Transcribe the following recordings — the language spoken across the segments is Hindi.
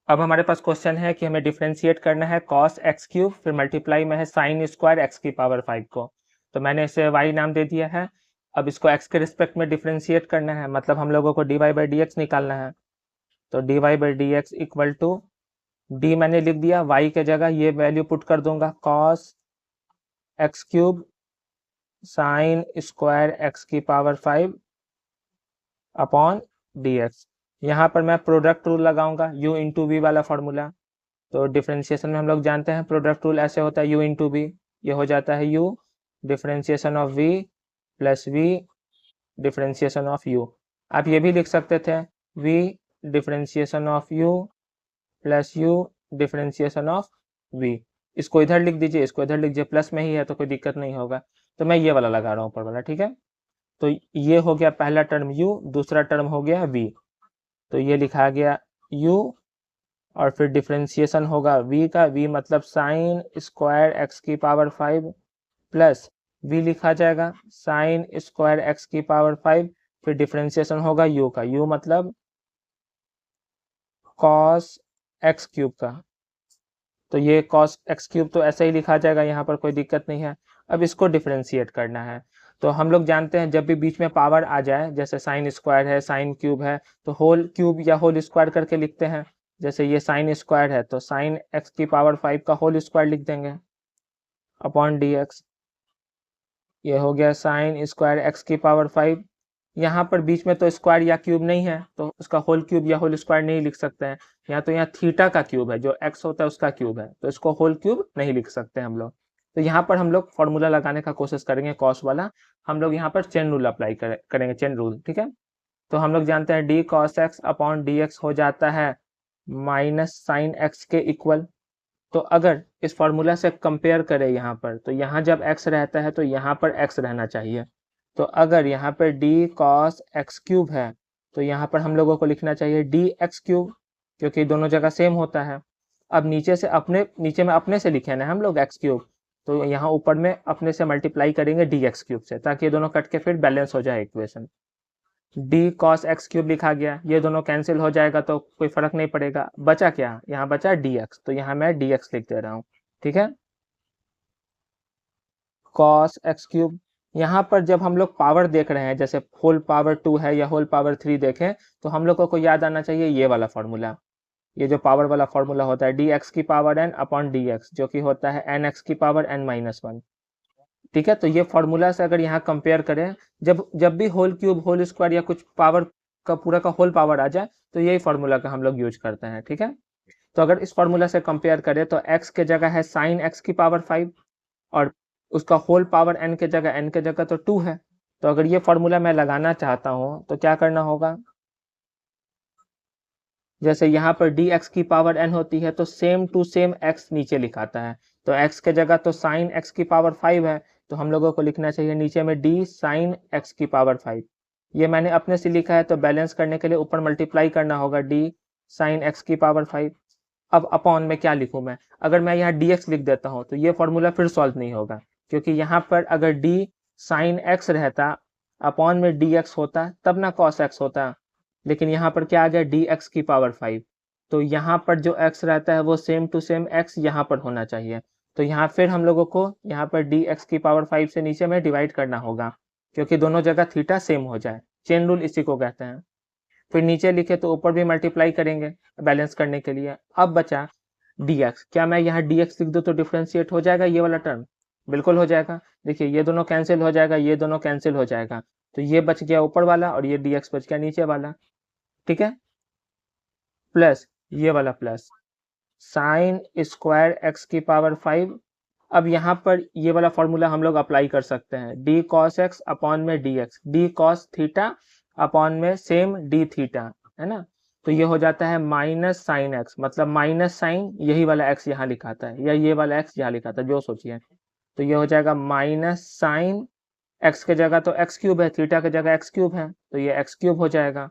अब हमारे पास क्वेश्चन है कि हमें डिफ्रेंशिएट करना है cos x क्यूब, फिर मल्टीप्लाई में है साइन स्क्वायर x की पावर 5 को। तो मैंने इसे y नाम दे दिया है। अब इसको x के रिस्पेक्ट में डिफ्रेंशिएट करना है, मतलब हम लोगों को dy बाई डी एक्स निकालना है। तो dy by D X equal to D मैंने लिख दिया, y के जगह ये वैल्यू पुट कर दूंगा cos x cube sine square x की पावर 5 अपॉन डी एक्स। यहाँ पर मैं प्रोडक्ट रूल लगाऊंगा, u इंटू वी वाला फॉर्मूला। तो डिफरेंशिएशन में हम लोग जानते हैं प्रोडक्ट रूल ऐसे होता है u इंटू वी, ये हो जाता है u differentiation of v plus v differentiation of u। आप ये भी लिख सकते थे v differentiation of u plus u differentiation of v। इसको इधर लिख दीजिए, इसको इधर लिख दीजिए, प्लस में ही है तो कोई दिक्कत नहीं होगा। तो मैं ये वाला लगा रहा हूँ ऊपर वाला, ठीक है। तो ये हो गया पहला टर्म u, दूसरा टर्म हो गया v। तो ये लिखा गया u और फिर डिफरेंशिएशन होगा v का, v मतलब साइन स्क्वायर x की पावर 5 प्लस v लिखा जाएगा साइन स्क्वायर x की पावर 5, फिर डिफरेंशिएशन होगा u का, u मतलब cos x क्यूब का। तो ये cos x क्यूब तो ऐसे ही लिखा जाएगा, यहाँ पर कोई दिक्कत नहीं है। अब इसको डिफरेंशिएट करना है। तो हम लोग जानते हैं जब भी बीच में पावर आ जाए, जैसे साइन स्क्वायर है, साइन क्यूब है, तो होल क्यूब या होल स्क्वायर करके लिखते हैं। जैसे ये साइन स्क्वायर है तो साइन x की पावर 5 का होल स्क्वायर लिख देंगे अपॉन डी एक्स। ये हो गया साइन स्क्वायर x की पावर 5। यहाँ पर बीच में तो स्क्वायर या क्यूब नहीं है तो उसका होल क्यूब या होल स्क्वायर नहीं लिख सकते हैं। यहाँ तो यहाँ थीटा का क्यूब है, जो x होता है उसका क्यूब है, तो इसको होल क्यूब नहीं लिख सकते हम लोग। तो यहाँ पर हम लोग फॉर्मूला लगाने का कोशिश करेंगे कॉस वाला। हम लोग यहाँ पर चेन रूल अप्लाई करेंगे, चेन रूल, ठीक है। तो हम लोग जानते हैं D cos x upon D x हो जाता है माइनस साइन एक्स के इक्वल। तो अगर इस फॉर्मूला से कंपेयर करें यहाँ पर, तो यहाँ जब x रहता है तो यहाँ पर x रहना चाहिए। तो अगर यहाँ पर d cos x क्यूब है तो यहाँ पर हम लोगों को लिखना चाहिए dx क्यूब, क्योंकि दोनों जगह सेम होता है। अब नीचे में अपने से लिखे ना हम लोग x क्यूब, तो यहाँ ऊपर में अपने से मल्टीप्लाई करेंगे dx क्यूब से, ताकि ये दोनों कट के फिर बैलेंस हो जाए equation. D cos X cube लिखा गया, ये दोनों कैंसिल हो जाएगा तो कोई फर्क नहीं पड़ेगा। बचा क्या, यहाँ बचा डी एक्स, तो यहाँ मैं डी एक्स लिख दे रहा हूँ, ठीक है। कॉस एक्स क्यूब, यहाँ पर जब हम लोग पावर देख रहे हैं, जैसे होल पावर 2 है या होल पावर 3 देखें, तो हम लोगों को याद आना चाहिए ये वाला फॉर्मूला। ये जो पावर वाला फॉर्मूला होता है डी एक्स की power N upon D X, जो कि होता है एन एक्स की पावर एन माइनस 1, ठीक है। तो ये फॉर्मूला से अगर यहाँ कंपेयर करें, जब भी होल क्यूब, होल स्क्वायर या कुछ पावर का पूरा का होल पावर आ जाए, तो यही फॉर्मूला का हम लोग यूज करते हैं, ठीक है। तो अगर इस फॉर्मूला से कंपेयर करें तो x के जगह है साइन x की पावर 5 और उसका होल पावर n के जगह तो 2 है। तो अगर ये फॉर्मूला मैं लगाना चाहता हूँ तो क्या करना होगा, जैसे यहाँ पर dx की पावर n होती है तो सेम टू सेम x नीचे लिखाता है। तो x के जगह तो साइन x की पावर 5 है, तो हम लोगों को लिखना चाहिए नीचे में d साइन x की पावर 5। ये मैंने अपने से लिखा है, तो बैलेंस करने के लिए ऊपर मल्टीप्लाई करना होगा d साइन x की पावर 5। अब अपॉन में क्या लिखूं मैं, अगर मैं यहाँ dx लिख देता हूँ तो ये फॉर्मूला फिर सॉल्व नहीं होगा, क्योंकि यहाँ पर अगर d साइन x रहता, अपॉन में dx होता, तब ना cos x होता। लेकिन यहाँ पर क्या आ गया, dx की पावर 5। तो यहाँ पर जो x रहता है वो सेम टू सेम x यहाँ पर होना चाहिए। तो यहाँ फिर हम लोगों को यहाँ पर dx की पावर 5 से नीचे में डिवाइड करना होगा, क्योंकि दोनों जगह थीटा सेम हो जाए। चेन रूल इसी को कहते हैं। फिर नीचे लिखे तो ऊपर भी मल्टीप्लाई करेंगे बैलेंस करने के लिए। अब बचा dx, क्या मैं यहाँ dx लिख दूँ तो डिफ्रेंशिएट हो जाएगा ये वाला टर्म? बिल्कुल हो जाएगा। देखिए ये दोनों कैंसिल हो जाएगा, ये दोनों कैंसिल हो जाएगा, तो ये बच गया ऊपर वाला और ये dx बच गया नीचे वाला, ठीक है। प्लस ये वाला प्लस साइन स्क्वायर एक्स की पावर 5। अब यहाँ पर ये वाला फॉर्मूला हम लोग अप्लाई कर सकते हैं, डी कॉस एक्स अपॉन में D x, D cos theta upon में सेम डी थीटा, है ना। तो ये हो जाता है माइनस साइन एक्स, मतलब माइनस साइन यही वाला एक्स यहाँ लिखाता है, या ये वाला एक्स यहाँ लिखाता है, जो सोचिए। तो ये हो जाएगा माइनस साइन एक्स के जगह तो एक्स क्यूब है, थीटा के जगह एक्स क्यूब है, तो ये एक्स क्यूब हो जाएगा।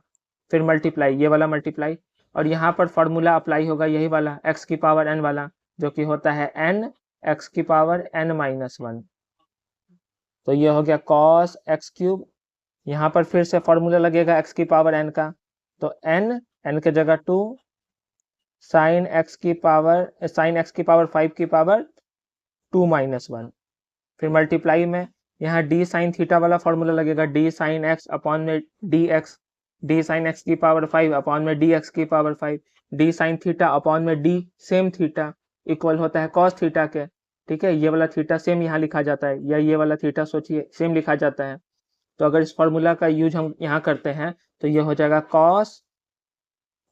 फिर मल्टीप्लाई, ये वाला मल्टीप्लाई, और यहाँ पर फॉर्मूला अप्लाई होगा यही वाला एक्स की पावर एन वाला, जो कि होता है एन एक्स की पावर एन माइनस 1। तो ये हो गया कॉस एक्स क्यूब। यहाँ पर फिर से फॉर्मूला लगेगा एक्स की पावर एन का, तो एन के जगह 2 साइन एक्स की पावर 5 की पावर 2 माइनस 1। फिर मल्टीप्लाई में यहाँ डी साइन थीटा वाला फॉर्मूला लगेगा, डी साइन एक्स अपॉन में D x, D sign X की पावर 5 अपॉन में डी एक्स की power 5, D sine theta upon में डी सेम थीटा इक्वल होता है कॉस थीटा के। ठीक है, ये वाला थीटा सेम यहाँ लिखा जाता है, या ये वाला थीटा सोचिए सेम लिखा जाता है। तो अगर इस फॉर्मूला का यूज हम यहाँ करते हैं तो ये हो जाएगा कॉस,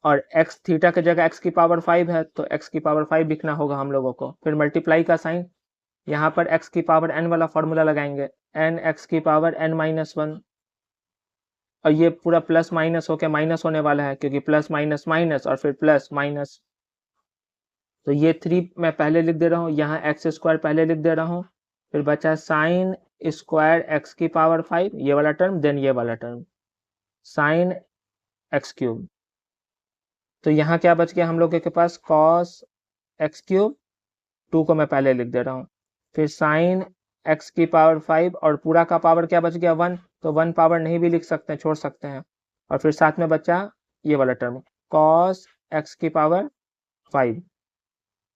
और एक्स थीटा की जगह एक्स की पावर 5 है तो एक्स की पावर 5 लिखना होगा हम लोगों को। फिर मल्टीप्लाई का साइन, यहाँ पर एक्स की पावर n वाला फॉर्मूला लगाएंगे, n एक्स की पावर n माइनस 1, और ये पूरा प्लस माइनस होकर माइनस होने वाला है क्योंकि प्लस माइनस माइनस और फिर प्लस माइनस। तो ये 3 मैं पहले लिख दे रहा हूँ, यहाँ एक्स स्क्वायर पहले लिख दे रहा हूँ, फिर बचा साइन स्क्वायर एक्स की पावर 5 ये वाला टर्म, देन ये वाला टर्म साइन एक्स क्यूब। तो यहाँ क्या बच गया हम लोगों के पास, कॉस एक्स क्यूब, 2 को मैं पहले लिख दे रहा हूँ, फिर साइन एक्स की पावर 5 और पूरा का पावर क्या बच गया 1, तो 1 पावर नहीं भी लिख सकते हैं, छोड़ सकते हैं, और फिर साथ में बचा ये वाला टर्म कॉस एक्स की पावर 5।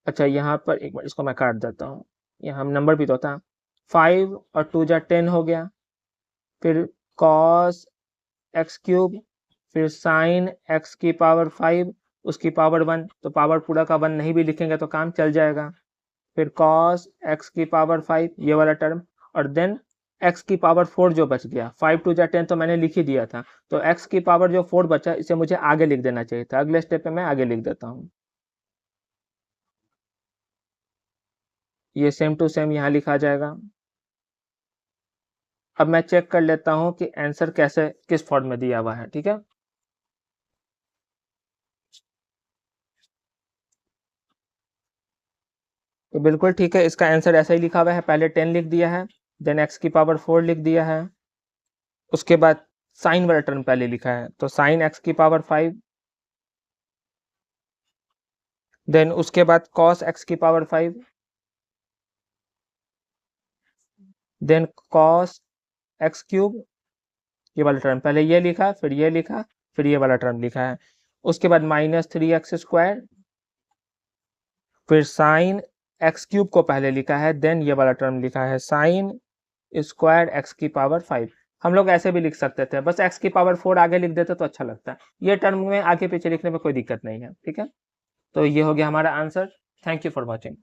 अच्छा यहाँ पर एक बार इसको मैं काट देता हूँ, यहाँ नंबर भी तो था, 5 और 2 जा 10 हो गया, फिर कॉस एक्स क्यूब, फिर साइन एक्स की पावर 5 उसकी पावर 1, तो पावर पूरा का 1 नहीं भी लिखेंगे तो काम चल जाएगा, फिर कॉस एक्स की पावर 5 ये वाला टर्म, और देन एक्स की पावर 4 जो बच गया, 5 2 जा 10 तो मैंने लिख ही दिया था, तो एक्स की पावर जो 4 बचा इसे मुझे आगे लिख देना चाहिए था, अगले स्टेप पे मैं आगे लिख देता हूँ। ये सेम टू सेम यहाँ लिखा जाएगा। अब मैं चेक कर लेता हूँ कि आंसर कैसे किस फॉर्म में दिया हुआ है। ठीक है, तो बिल्कुल ठीक है, इसका आंसर ऐसा ही लिखा हुआ है, पहले 10 लिख दिया है, देन एक्स की पावर 4 लिख दिया है, उसके बाद साइन वाला टर्म पहले लिखा है, तो साइन एक्स की पावर 5, देन उसके बाद कॉस एक्स की power 5, then cos X cube, ये वाला टर्म पहले ये लिखा, फिर ये लिखा, फिर ये वाला टर्म लिखा है, उसके बाद -3x², फिर साइन एक्स क्यूब को पहले लिखा है, देन ये वाला टर्म लिखा है साइन स्क्वायर एक्स की पावर 5। हम लोग ऐसे भी लिख सकते थे, बस एक्स की पावर 4 आगे लिख देते तो अच्छा लगता है, ये टर्म में आगे पीछे लिखने में कोई दिक्कत नहीं है। ठीक है, तो ये हो गया हमारा answer. Thank you for watching.